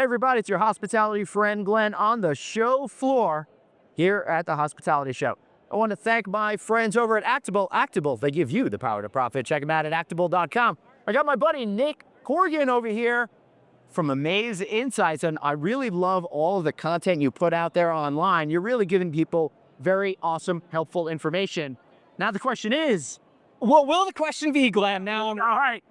Everybody, it's your hospitality friend Glenn on the show floor here at the Hospitality Show. I want to thank my friends over at Actabl. Actabl, they give you the power to profit. Check them out at actabl.com. I got my buddy Nick Horgan over here from Amaze Insights, and I really love all of the content you put out there online. You're really giving people very awesome, helpful information. Now the question is, What will the question be, Glenn? Now, all right,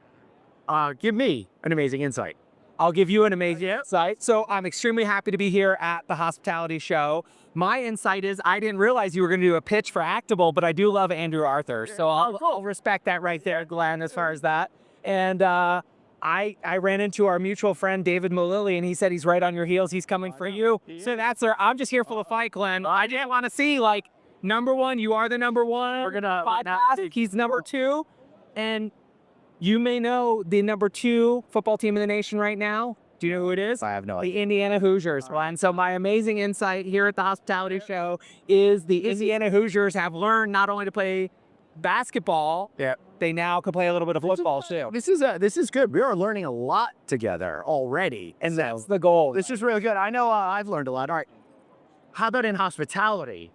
give me an amazing insight. I'll give you an amazing insight. So I'm extremely happy to be here at the Hospitality Show. My insight is I didn't realize you were going to do a pitch for Actabl, but I do love Andrew Arthur. So I'll respect that right there, Glenn, as far as that. And I ran into our mutual friend, David Mullally, and he said he's right on your heels. He's coming for you. So I'm just here for the fight, Glenn. I just want to see, like, number one, you are the number one. We're gonna podcast. He's number two. And you may know the number 2 football team in the nation right now. Do you know who it is? I have no idea. The Indiana Hoosiers. And so my amazing insight here at the Hospitality Show is the Indiana Hoosiers have learned not only to play basketball, they now can play a little bit of football too. This is good. We are learning a lot together already, and That's the goal. this is really good. I know I've learned a lot. All right, how about in hospitality?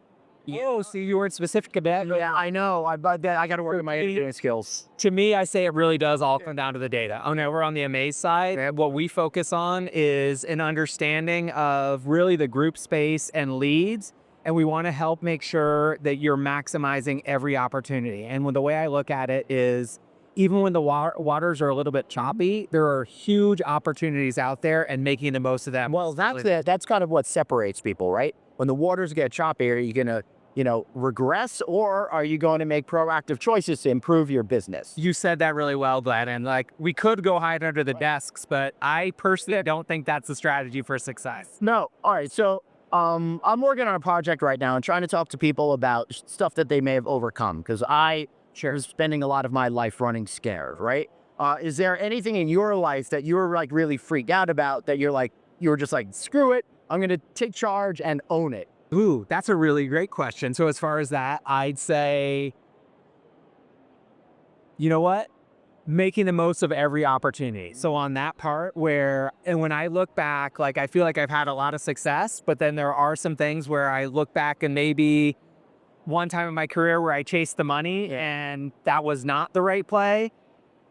Oh, see, you weren't specific about it. Yeah, I know. I got to work on my engineering skills. To me, I say it really does all come down to the data. Oh no, we're on the Amaze side. What we focus on is an understanding of really the group space and leads. And we want to help make sure that you're maximizing every opportunity. And the way I look at it is, even when the waters are a little bit choppy, there are huge opportunities out there and making the most of them. Well, that's kind of what separates people, right? When the waters get choppy, are you going to, regress, or are you going to make proactive choices to improve your business? You said that really well, Glenn. And like, we could go hide under the desks, but I personally don't think that's the strategy for success. No. All right. So I'm working on a project right now and trying to talk to people about stuff that they may have overcome, because I was spending a lot of my life running scared, right? Is there anything in your life that you were like really freaked out about that you were just like, screw it, I'm going to take charge and own it? Ooh, that's a really great question. So as far as that, I'd say, you know what? Making the most of every opportunity. So on that part and when I look back, like, I feel like I've had a lot of success, but then there are some things where I look back and maybe one time in my career where I chased the money and that was not the right play.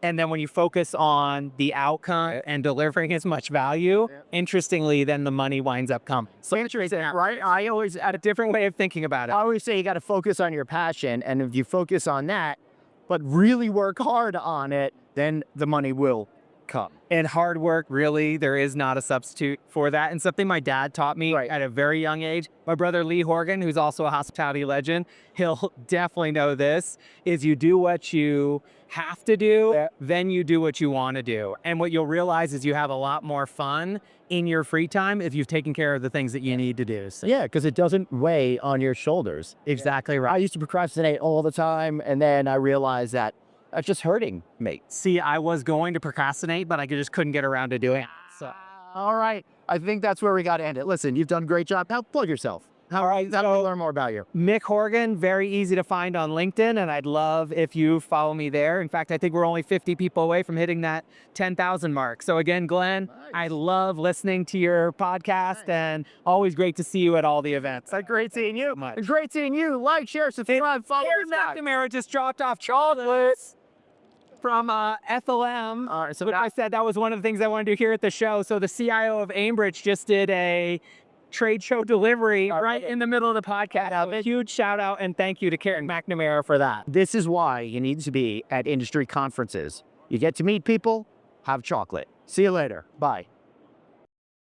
And then when you focus on the outcome and delivering as much value, interestingly, then the money winds up coming. So interesting, right? I always At a different way of thinking about it. I always say you got to focus on your passion, and if you focus on that, but really work hard on it, then the money will come. And hard work, really, there is not a substitute for that. And something my dad taught me at a very young age, my brother Lee Horgan, who's also a hospitality legend, he'll definitely know this, is you do what you have to do, then you do what you want to do. And what you'll realize is you have a lot more fun in your free time if you've taken care of the things that you need to do. So. Yeah, because it doesn't weigh on your shoulders. Exactly right. I used to procrastinate all the time, and then I realized that that's just hurting me. See, I was going to procrastinate, but I just couldn't get around to doing it. So. All right. I think that's where we got to end it. Listen, you've done a great job. Now plug yourself. How do we learn more about you? Mick Horgan, very easy to find on LinkedIn, and I'd love if you follow me there. In fact, I think we're only 50 people away from hitting that 10,000 mark. So again, Glenn, I love listening to your podcast, and always great to see you at all the events. Great seeing you. Great seeing you. Like, share, subscribe, follow. McNamara just dropped off chocolates from FLM. So which I said that was one of the things I wanted to hear at the show. So the CIO of Ambridge just did a trade show delivery right in the middle of the podcast. So a huge shout out and thank you to Karen McNamara for that. This is why you need to be at industry conferences. You get to meet people, have chocolate. See you later. Bye.